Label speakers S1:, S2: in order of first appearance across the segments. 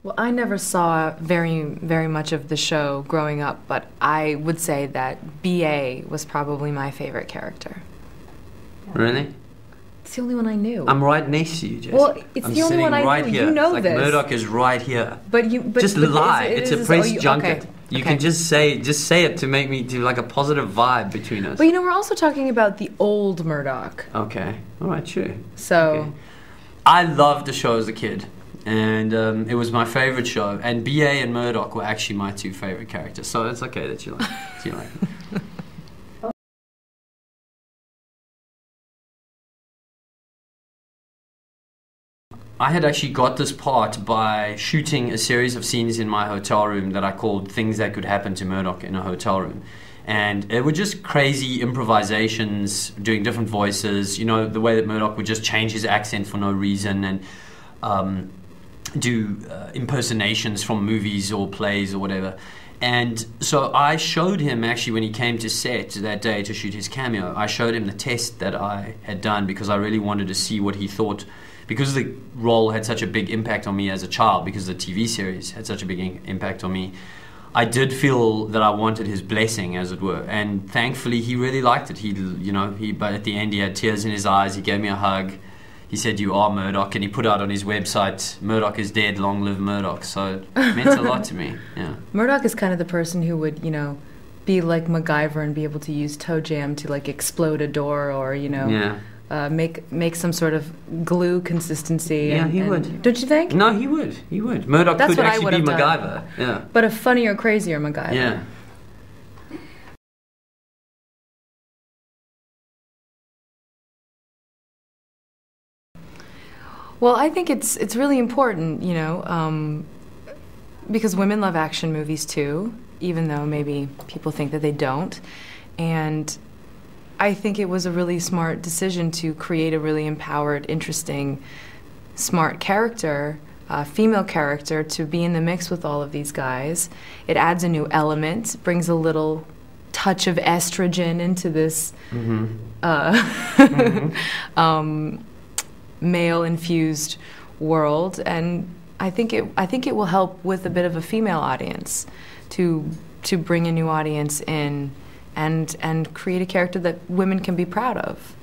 S1: Well, I never saw very much of the show growing up, but I would say that BA was probably my favorite character.
S2: Really?
S1: It's the only one I knew.
S2: I'm right next to you, Jess.
S1: Well, it's
S2: I'm
S1: the only one I
S2: right
S1: knew.
S2: Here.
S1: You know
S2: it's
S1: this.
S2: like Murdoch is right here.
S1: But
S2: just lie. It's a press junket.
S1: Okay.
S2: You can just say it to make me do like a positive vibe between us.
S1: But you know, we're also talking about the old Murdoch.
S2: Okay. All right. Sure.
S1: So.
S2: Okay. I loved the show as a kid, and it was my favorite show. And BA and Murdoch were actually my two favorite characters. So it's okay that you like. I had actually got this part by shooting a series of scenes in my hotel room that I called Things That Could Happen to Murdoch in a Hotel Room. And it were just crazy improvisations, doing different voices, you know, the way that Murdoch would just change his accent for no reason and do impersonations from movies or plays or whatever. And so I showed him, actually, when he came to set that day to shoot his cameo, I showed him the test that I had done because I really wanted to see what he thought. Because the role had such a big impact on me as a child, because the TV series had such a big impact on me, I did feel that I wanted his blessing, as it were. And thankfully, he really liked it. But at the end, he had tears in his eyes. He gave me a hug. He said, "You are Murdoch," and he put out on his website, "Murdoch is dead, long live Murdoch." So it meant a lot to me. Yeah.
S1: Murdoch is kind of the person who would, be like MacGyver and be able to use toe jam to like explode a door, or
S2: Yeah.
S1: Make some sort of glue consistency.
S2: Yeah, he would.
S1: Don't you think?
S2: No, he would. He would. Murdoch
S1: That's
S2: could
S1: what I
S2: actually
S1: would
S2: be
S1: have
S2: MacGyver.
S1: done.
S2: Yeah.
S1: But a funnier, crazier MacGyver.
S2: Yeah.
S1: Well, I think it's really important, because women love action movies too, even though maybe people think that they don't. And I think it was a really smart decision to create a really empowered, interesting, smart character, female character, to be in the mix with all of these guys. It adds a new element, brings a little touch of estrogen into this male-infused world, and I think it will help with a bit of a female audience to bring a new audience in and create a character that women can be proud of.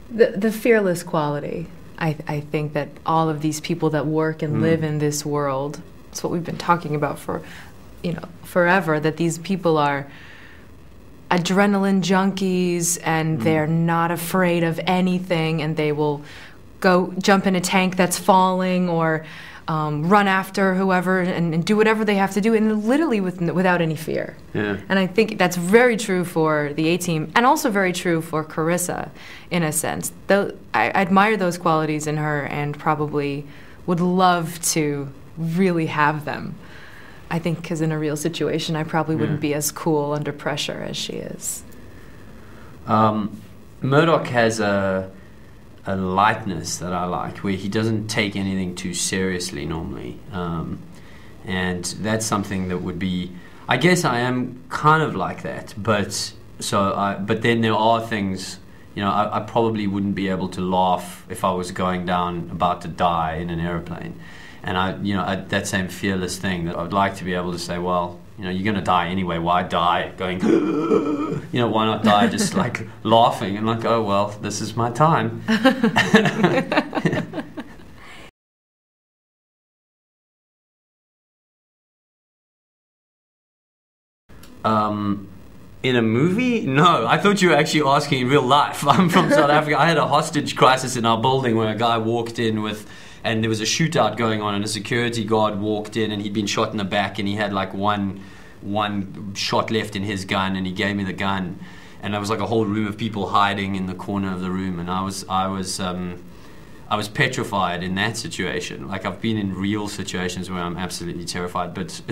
S1: The fearless quality. I think that all of these people that work and live in this world, it's what we've been talking about for forever, that these people are adrenaline junkies and they're not afraid of anything, and they will go jump in a tank that's falling or run after whoever and do whatever they have to do, and literally without any fear.
S2: Yeah.
S1: And I think that's very true for the A-Team, and also very true for Carissa, in a sense. Though I admire those qualities in her and probably would love to really have them. I think because in a real situation, I probably wouldn't be as cool under pressure as she is.
S2: Murdoch has a lightness that I like, where he doesn't take anything too seriously normally. And that's something that would be, I guess I am kind of like that, but then there are things, I probably wouldn't be able to laugh if I was going down about to die in an airplane. And that same fearless thing, that I would like to be able to say, well, you're going to die anyway, why die going, why not die just like laughing and like, oh, well, this is my time. In a movie? No, I thought you were actually asking in real life. I'm from South Africa. I had a hostage crisis in our building where a guy walked in and there was a shootout going on, and a security guard walked in, and he'd been shot in the back, and he had like one shot left in his gun, and he gave me the gun, and there was like a whole room of people hiding in the corner of the room, and I was petrified in that situation. Like, I've been in real situations where I'm absolutely terrified, but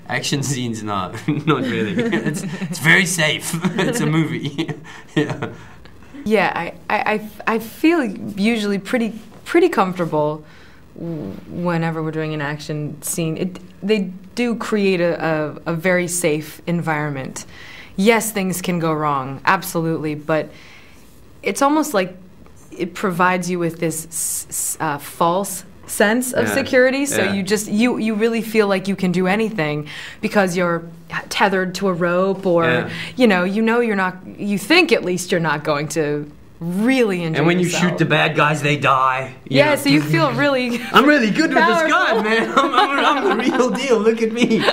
S2: action scenes, no, not really. It's very safe. It's a movie. Yeah.
S1: Yeah, I feel usually pretty comfortable whenever we're doing an action scene. They do create a very safe environment. yes, things can go wrong, absolutely, but it's almost like it provides you with this false sense of security. So you really feel like you can do anything because you're tethered to a rope, or you're not. You think at least you're not going to really injure
S2: And when
S1: yourself.
S2: you shoot the bad guys, they die.
S1: Yeah, so you feel really.
S2: I'm really good with this
S1: powerful.
S2: gun, man. I'm the real deal. Look at me.